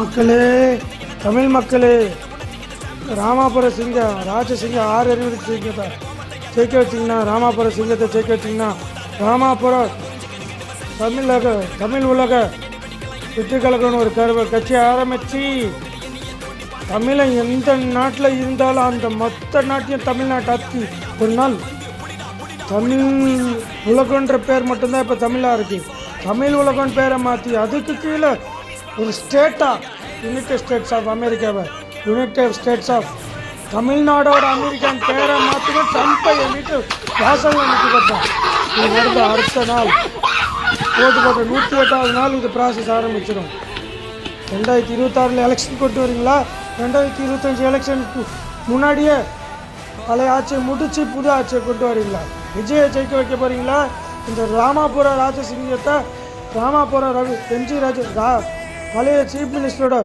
மக்களே, தமிழ் மக்களே, ராமாபுர சிங்கம் ராஜசிங்கம் 6 அறிவு சிங்கத்தை ஜெயிக்க வச்சிங்கன்னா, ராமாபுர சிங்கத்தை ஜெயிக்க வச்சிங்கன்னா, ராமாபுர தமிழ் உலக வெற்றி கழகம்னு ஒரு கட்சியை ஆரம்பித்து தமிழை எந்த நாட்டில் இருந்தாலும் அந்த மொத்த நாட்டையும் தமிழ்நாட்டை ஆக்கி ஒரு நாள் தமிழ் உலகன்ற பேர் மட்டும்தான் இப்போ தமிழாக இருக்குது. தமிழ் உலகம் பேரை மாற்றி அதுக்கு கீழே ஒரு ஸ்டேட்டாக யுனைடெட் ஸ்டேட்ஸ் ஆஃப் அமெரிக்காவை யுனைடெட் ஸ்டேட்ஸ் ஆஃப் தமிழ்நாடோட அமெரிக்கன் பேரை மாற்றின ட்ரம்ப்பை எண்ணிட்டு வாசல் நிறுத்தி பார்த்தோம். இது நடந்த அடுத்த நாள் ஓட்டு போட்ட 108வது நாள் இது ப்ராசஸ் ஆரம்பிச்சிடும். 2026 எலெக்ஷன் கொண்டு வரீங்களா? 2025 எலெக்ஷனுக்கு முன்னாடியே பழைய ஆட்சியை முடித்து புது ஆட்சியை கொண்டு வரீங்களா? விஜயை ஜெயிக்க வைக்க போகிறீங்களா? இந்த ராமாபுர ராஜசிங்கத்தை ராமாபுர எம்ஜி பழைய சீஃப் மினிஸ்டரோட